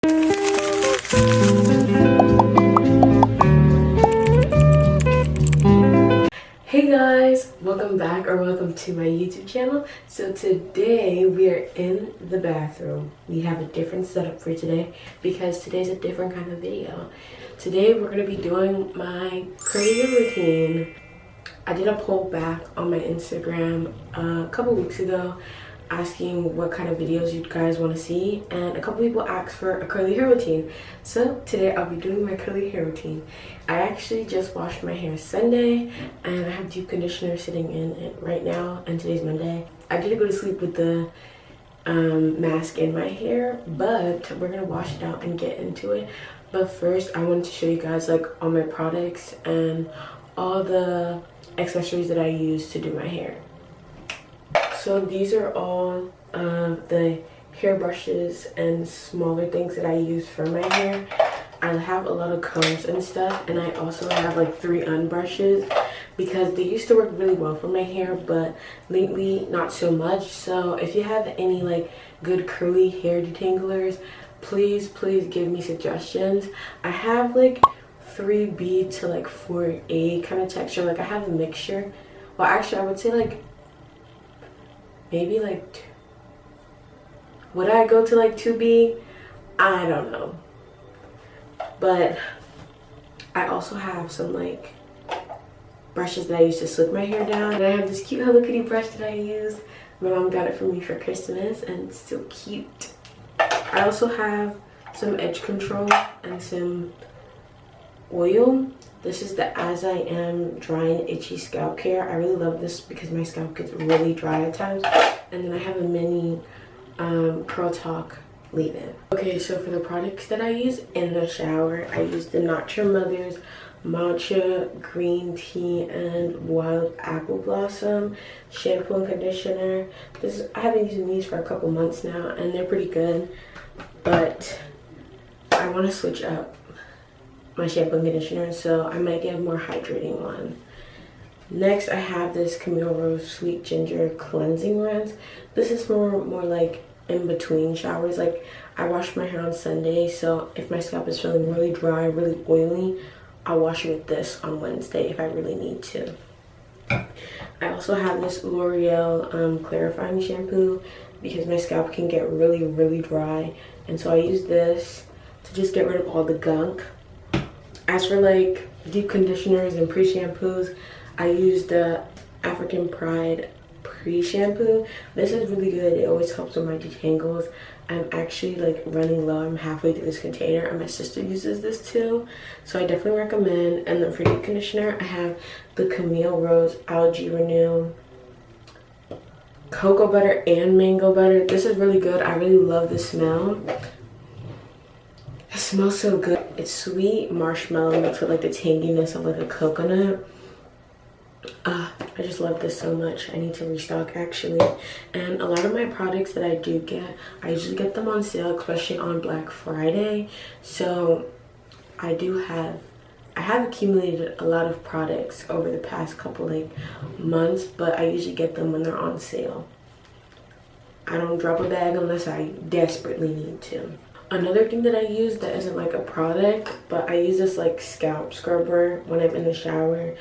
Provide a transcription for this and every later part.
Hey guys, welcome back or welcome to my YouTube channel. So today we are in the bathroom. We have a different setup for today because today's a different kind of video. Today we're going to be doing my curly hair routine. I did a poll back on my Instagram a couple weeks ago asking what kind of videos you guys want to see, and a couple people asked for a curly hair routine. So today I'll be doing my curly hair routine. I actually just washed my hair Sunday and I have deep conditioner sitting in it right now, and today's Monday. I did go to sleep with the mask in my hair, but we're gonna wash it out and get into it. But first I wanted to show you guys like all my products and all the accessories that I use to do my hair. So these are all the hair brushes and smaller things that I use for my hair. I have a lot of combs and stuff, and I also have like 3 unbrushes because they used to work really well for my hair, but lately not so much. So if you have any like good curly hair detanglers, please give me suggestions. I have like 3B to like 4A kind of texture. Like I have a mixture. Well, actually I would say like maybe like, would I go to like 2B? I don't know. But I also have some like brushes that I use to slick my hair down. And I have this cute Hello Kitty brush that I use. My mom got it for me for Christmas and it's so cute. I also have some edge control and some oil. This is the As I Am Dry and Itchy Scalp Care. I really love this because my scalp gets really dry at times. And then I have a mini Curl Talk leave-in. Okay, so for the products that I use in the shower, I use the Not Your Mother's Matcha Green Tea and Wild Apple Blossom shampoo and conditioner. I have been using these for a couple months now and they're pretty good, but I want to switch up my shampoo and conditioner, so I might get a more hydrating one. Next I have this Camille Rose Sweet Ginger Cleansing Rinse. This is more like in between showers. Like I washed my hair on Sunday, so if my scalp is feeling really dry, really oily, I'll wash it with this on Wednesday if I really need to. I also have this L'Oreal clarifying shampoo because my scalp can get really dry, and so I use this to just get rid of all the gunk. As for like deep conditioners and pre-shampoos, I use the African Pride pre-shampoo. This is really good. It always helps with my detangles. I'm actually like running low. I'm halfway through this container and my sister uses this too, so I definitely recommend. And then for deep conditioner, I have the Camille Rose Algae Renew Cocoa Butter and Mango Butter. This is really good. I really love the smell. It smells so good. It's sweet marshmallow mixed with like the tanginess of like a coconut. I just love this so much. I need to restock actually. And a lot of my products that I do get, I usually get them on sale, especially on Black Friday. So I have accumulated a lot of products over the past couple like months, but I usually get them when they're on sale. I don't drop a bag unless I desperately need to. Another thing that I use that isn't like a product, but I use this like scalp scrubber when I'm in the shower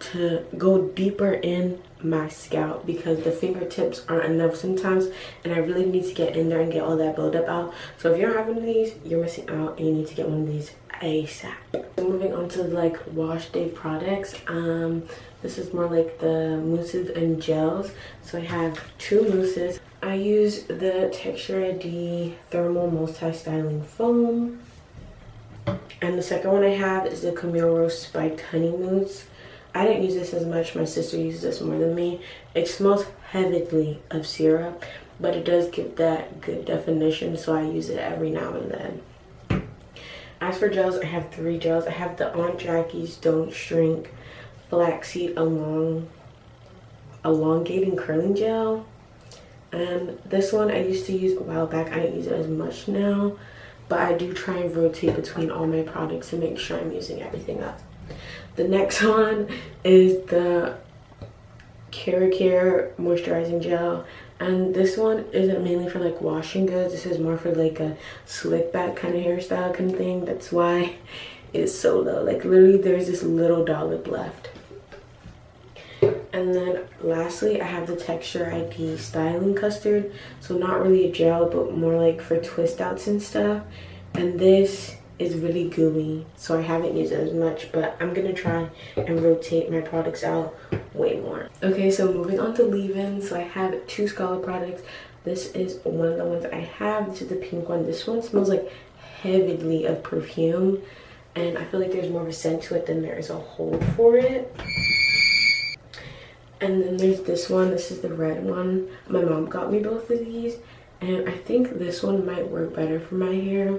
to go deeper in my scalp because the fingertips aren't enough sometimes, and I really need to get in there and get all that buildup out. So if you don't have one of these, you're missing out and you need to get one of these ASAP. So moving on to like wash day products, this is more like the mousses and gels. So I have 2 mousses. I use the Texture ID Thermal Multi-Styling Foam. And the second one I have is the Camille Rose Spiked Honey Mousse. I didn't use this as much. My sister uses this more than me. It smells heavily of syrup, but it does give that good definition, so I use it every now and then. As for gels, I have 3 gels. I have the Aunt Jackie's Don't Shrink Flaxseed Elongating Curling Gel. And this one I used to use a while back. I don't use it as much now, but I do try and rotate between all my products to make sure I'm using everything up. The next one is the Care Moisturizing Gel. And this one isn't mainly for like washing goods. This is more for like a slick back kind of hairstyle kind of thing. That's why it's so low. Like literally there's this little dollop left. And then lastly, I have the Texture ID Styling Custard. So not really a gel, but more like for twist outs and stuff. And this is really gooey, so I haven't used it as much, but I'm gonna try and rotate my products out way more. Okay, so moving on to leave-in. So I have 2 Scala products. This is one of the ones I have. This is the pink one. This one smells like heavily of perfume, and I feel like there's more of a scent to it than there is a hold for it. And then there's this one. This is the red one. My mom got me both of these, and I think this one might work better for my hair,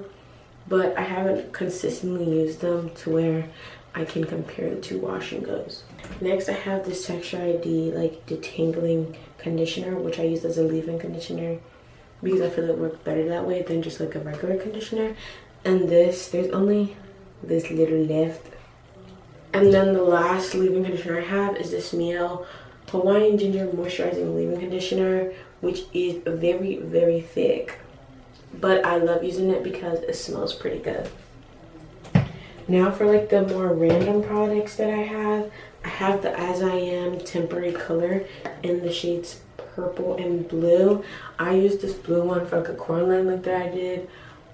but I haven't consistently used them to where I can compare the 2 wash and goes. Next, I have this Texture ID like detangling conditioner, which I use as a leave-in conditioner because I feel it works better that way than just like a regular conditioner. And this, there's only this little left. And then the last leave-in conditioner I have is this Miel Hawaiian Ginger Moisturizing Leave-In Conditioner, which is very, very thick. But I love using it because it smells pretty good. Now for like the more random products that I have the As I Am Temporary Color in the shades purple and blue. I used this blue one for like a corn line look that I did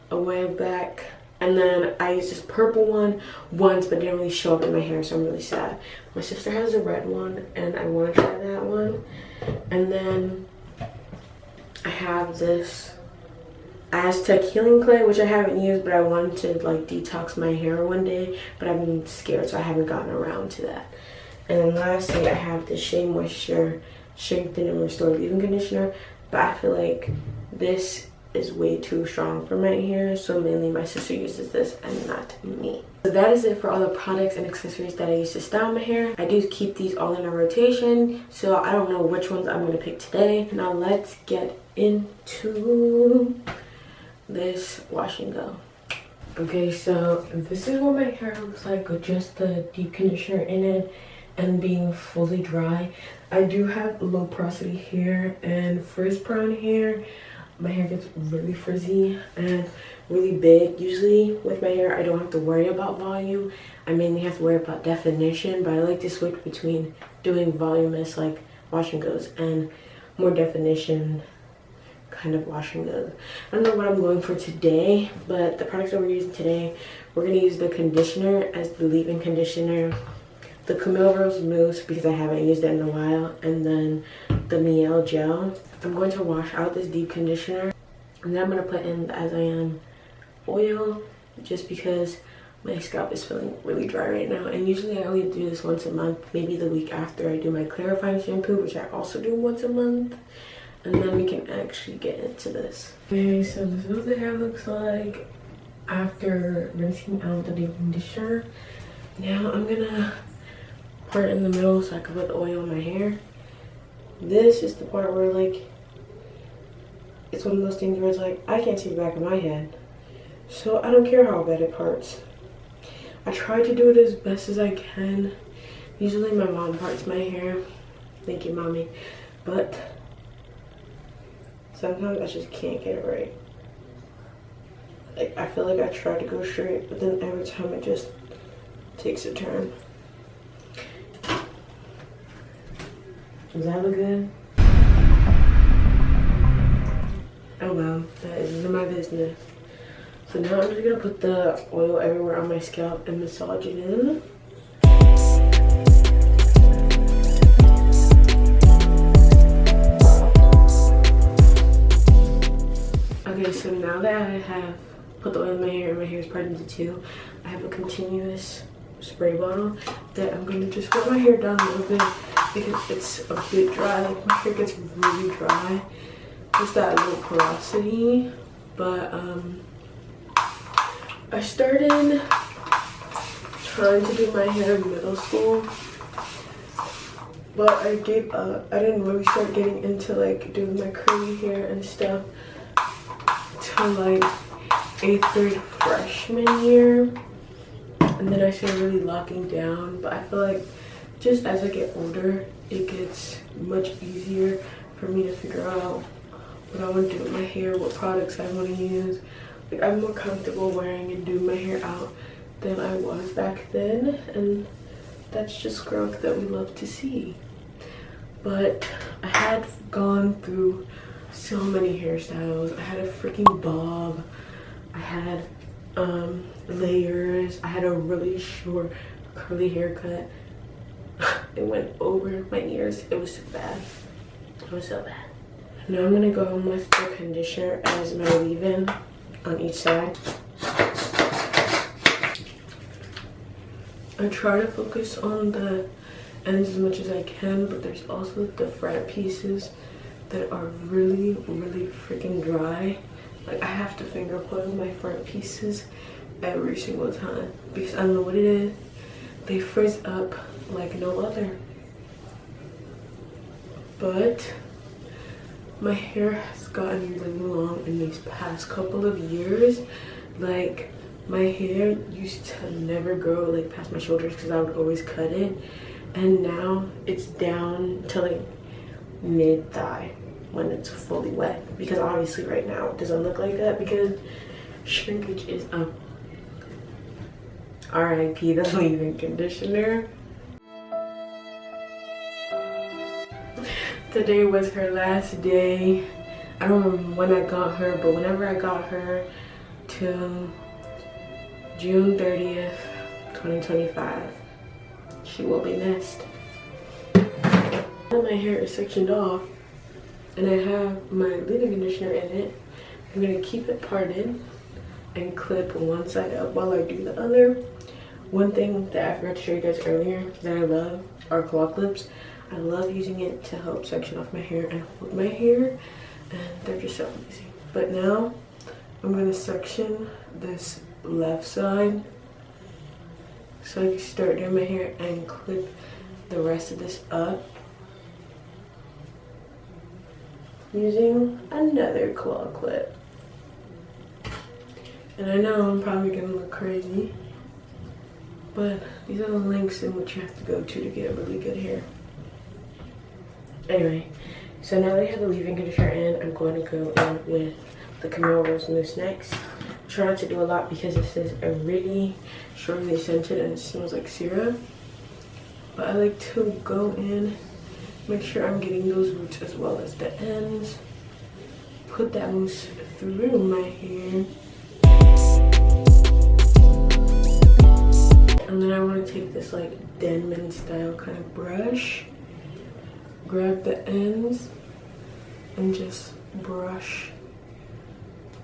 a while back. And then I used this purple one once, but didn't really show up in my hair, so I'm really sad. My sister has a red one, and I want to try that one. And then I have this Aztec Healing Clay, which I haven't used, but I wanted to like detox my hair one day, but I've been scared, so I haven't gotten around to that. And then lastly, I have the Shea Moisture Strengthen and Restore Leave-In Conditioner, but I feel like this is way too strong for my hair, so mainly my sister uses this and not me. So that is it for all the products and accessories that I use to style my hair. I do keep these all in a rotation, so I don't know which ones I'm going to pick today. Now let's get into this wash and go. Okay, so this is what my hair looks like with just the deep conditioner in it and being fully dry. I do have low porosity hair and frizz prone hair. My hair gets really frizzy and really big. Usually with my hair, I don't have to worry about volume. I mainly have to worry about definition, but I like to switch between doing voluminous like wash and goes and more definition kind of wash and goes. I don't know what I'm going for today, but the products that we're using today, we're going to use the conditioner as the leave-in conditioner, the Camille Rose Mousse because I haven't used it in a while, and then the Miel Gel. I'm going to wash out this deep conditioner, and then I'm going to put in the As I Am oil just because my scalp is feeling really dry right now, and usually I only do this once a month, maybe the week after I do my clarifying shampoo, which I also do once a month. And then we can actually get into this. Okay, so this is what the hair looks like after rinsing out the deep conditioner. Now I'm gonna part it in the middle so I can put the oil on my hair. This is the part where like, it's one of those things where it's like, I can't see the back of my head. So I don't care how bad it parts. I try to do it as best as I can. Usually my mom parts my hair. Thank you, mommy. But sometimes I just can't get it right. Like, I feel like I try to go straight, but then every time it just takes a turn. Does that look good? Oh well, that is none of my business. So now I'm just gonna put the oil everywhere on my scalp and massage it in. Okay, so now that I have put the oil in my hair and my hair is parted into 2, I have a continuous spray bottle that I'm going to just rub my hair down a little bit because it's a bit dry. Like, my hair gets really dry, just that low porosity. But I started trying to do my hair in middle school, but I gave up. I didn't really start getting into like doing my curly hair and stuff till like 8th grade freshman year, and then I started really locking down. But I feel like just as I get older, it gets much easier for me to figure out what I want to do with my hair, what products I want to use. Like, I'm more comfortable wearing and doing my hair out than I was back then, and that's just growth that we love to see. But I had gone through so many hairstyles. I had a freaking bob, I had layers, I had a really short curly haircut. It went over my ears. It was so bad. It was so bad. Now I'm gonna go in with the conditioner as my leave-in on each side. I try to focus on the ends as much as I can, but there's also the front pieces that are really, really freaking dry. Like, I have to finger coil my front pieces every single time because I don't know what it is. They frizz up like no other. But my hair has gotten really long in these past couple of years. Like, my hair used to never grow like past my shoulders because I would always cut it, and now it's down to like mid-thigh when it's fully wet, because obviously right now it doesn't look like that because shrinkage is up. RIP the leave-in conditioner. Today was her last day. I don't remember when I got her, but whenever I got her till June 30th, 2025, she will be missed. Now my hair is sectioned off and I have my leave-in conditioner in it. I'm gonna keep it parted and clip one side up while I do the other. One thing that I forgot to show you guys earlier that I love are claw clips. I love using it to help section off my hair and hold my hair, and they're just so easy. But now I'm gonna section this left side so I can start doing my hair and clip the rest of this up using another claw clip. And I know I'm probably gonna look crazy, but these are the links in which you have to go to get really good hair. Anyway, so now that I have the leave-in conditioner in, I'm going to go in with the Camille Rose Mousse next. Try not to do a lot because this is a really strongly scented and it smells like syrup. But I like to go in, make sure I'm getting those roots as well as the ends. Put that mousse through my hair. And then I want to take this like Denman style kind of brush, grab the ends, and just brush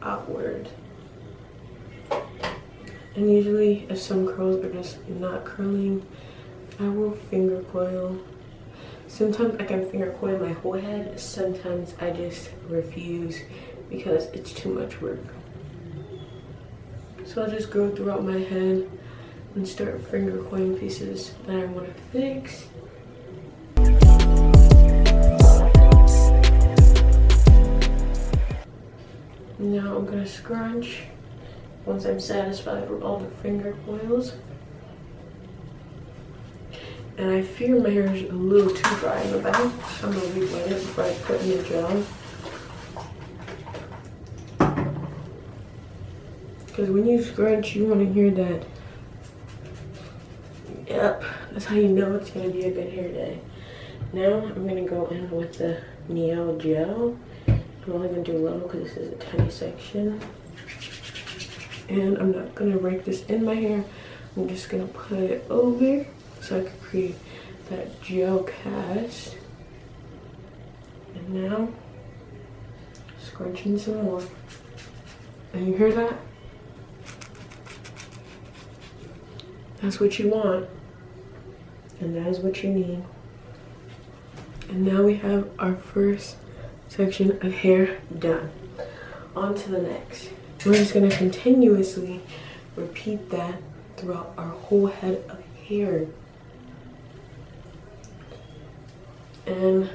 outward. And usually if some curls are just not curling, I will finger coil. Sometimes I can finger coil my whole head, sometimes I just refuse because it's too much work. So I'll just go throughout my head and start finger coiling pieces that I want to fix. Now I'm going to scrunch once I'm satisfied with all the finger coils. And I fear my hair is a little too dry in the back, so I'm going to re-wet it before I put in the gel. Because when you scrunch, you want to hear that. Yep, that's how you know it's going to be a good hair day. Now I'm going to go in with the Neo gel. I'm only going to do a little because this is a tiny section. And I'm not going to rake this in my hair. I'm just going to put it over so I can create that gel cast. And now, scrunching some more. And you hear that? That's what you want. And that is what you need. And now we have our first section of hair done. On to the next. We're just going to continuously repeat that throughout our whole head of hair. And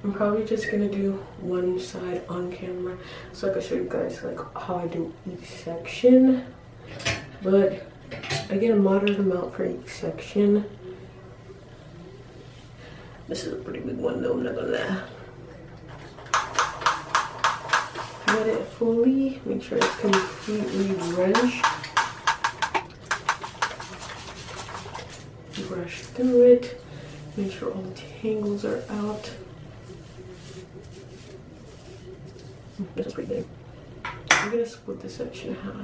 I'm probably just going to do one side on camera so I can show you guys like how I do each section. But I get a moderate amount for each section. This is a pretty big one though, I'm not gonna lie. wet it fully, make sure it's completely drenched. Brush through it, make sure all the tangles are out. This is pretty big. I'm gonna split this section in half.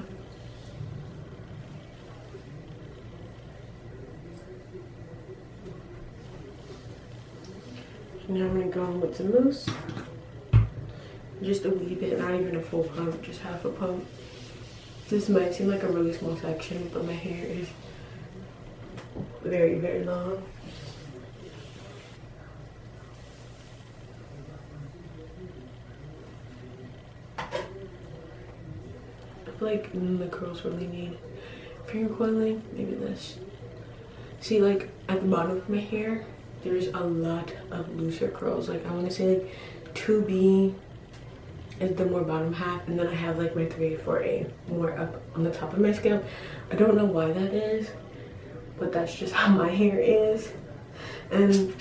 Now I'm gonna go in with the mousse. Just a wee bit, not even a full pump, just half a pump. This might seem like a really small section, but my hair is very, very long. I feel like the curls really need finger coiling, maybe this. See, like at the bottom of my hair, there's a lot of looser curls. Like I want to say like 2B is the more bottom half, and then I have like my 3A, 4A more up on the top of my scalp. I don't know why that is, but that's just how my hair is. And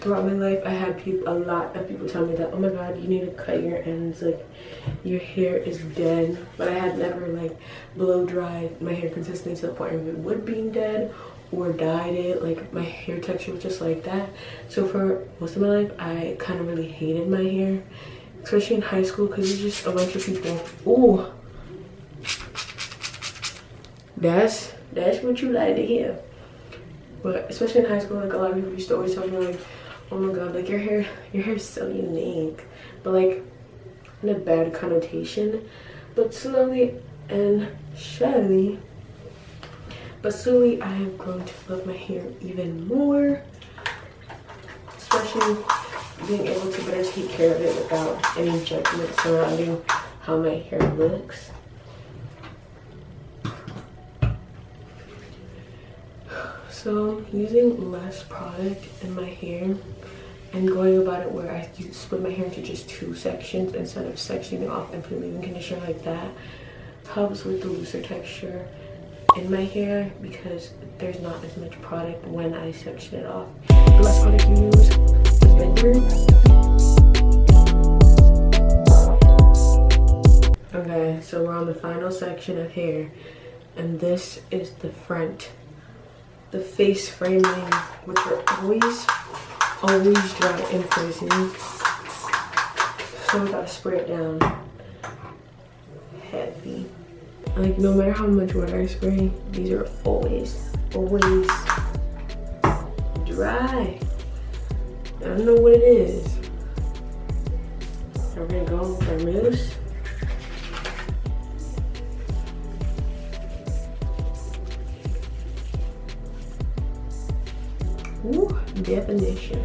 throughout my life, I had a lot of people tell me that, oh my god, you need to cut your ends, like your hair is dead. But I had never like blow dried my hair consistently to the point of it would being dead, or dyed it. Like my hair texture was just like that. So for most of my life, I kind of really hated my hair, especially in high school, because it's just a bunch of people. Ooh, that's what you like to hear. But especially in high school, like a lot of people used to always tell me like, oh my god, like your hair is so unique, but like in a bad connotation. But slowly I have grown to love my hair even more, especially being able to better take care of it without any judgment surrounding how my hair looks. So using less product in my hair and going about it where I split my hair into just 2 sections instead of sectioning off and putting leave-in conditioner like that helps with the looser texture in my hair, because there's not as much product when I section it off. The less product you use, the better. Okay, so we're on the final section of hair, and this is the front. The face framing, which are always dry and frizzy. So we gotta spray it down heavy. Like no matter how much water I spray, these are always dry. I don't know what it is. We're gonna go with our mousse. Ooh, definition.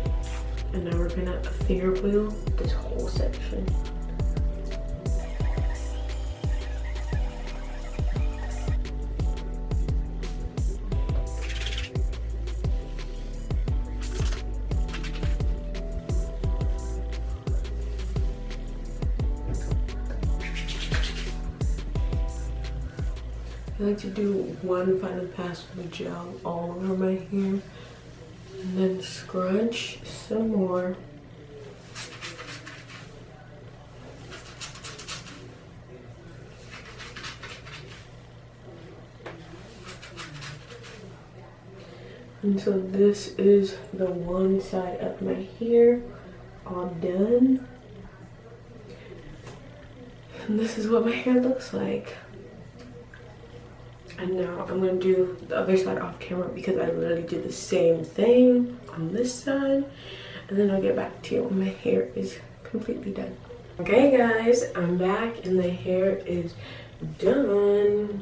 And now we're gonna finger wheel this whole section. I like to do one final pass with gel all over my hair, and then scrunch some more. And so this is the one side of my hair all done. And this is what my hair looks like. And now I'm gonna do the other side off camera, because I literally did the same thing on this side. And then I'll get back to you when my hair is completely done. Okay guys, I'm back and the hair is done.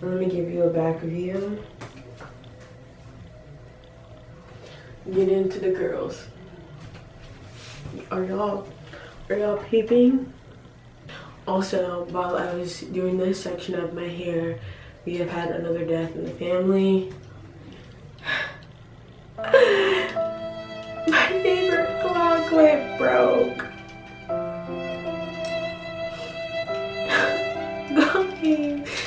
Let me give you a back view. Get into the girls. Are y'all peeping? Also, while I was doing this section of my hair, we have had another death in the family. My favorite claw clip broke.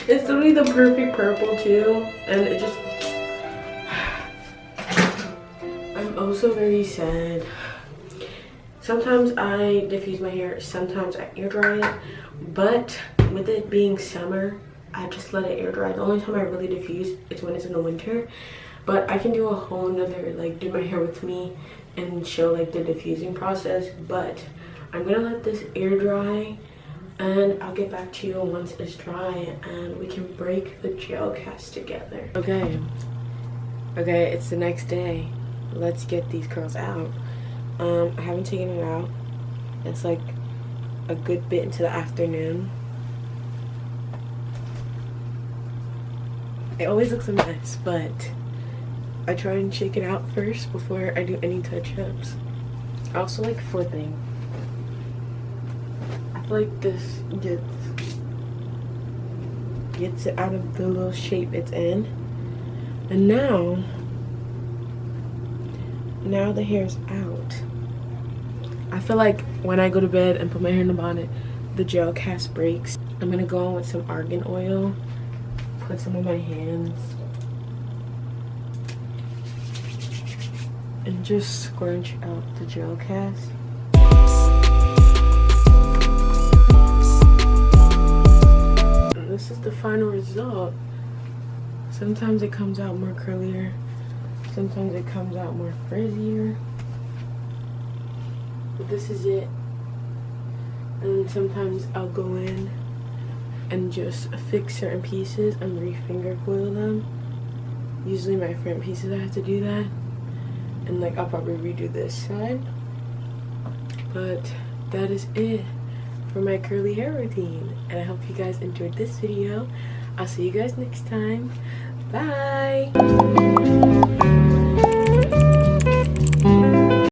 It's literally the perfect purple too, and it just, I'm also very sad. sometimes I diffuse my hair, sometimes I air dry it, but with it being summer, I just let it air dry. The only time I really diffuse is when it's in the winter. But I can do a whole nother, like, do my hair with me and show like the diffusing process. But I'm gonna let this air dry, and I'll get back to you once it's dry and we can break the gel cast together. Okay, it's the next day. Let's get these curls out. I haven't taken it out. It's like a good bit into the afternoon. It always looks a mess, but I try and shake it out first before I do any touch-ups. I also like flipping. I feel like this gets it out of the little shape it's in. And now the hair's out. I feel like when I go to bed and put my hair in the bonnet, the gel cast breaks. I'm gonna go on with some argan oil, put some on my hands, and just scrunch out the gel cast. And this is the final result. Sometimes it comes out more curlier, sometimes it comes out more frizzier, but this is it. And sometimes I'll go in and just fix certain pieces and re-finger coil them. Usually my front pieces I have to do that. And like I'll probably redo this side. But that is it for my curly hair routine. And I hope you guys enjoyed this video. I'll see you guys next time. Bye!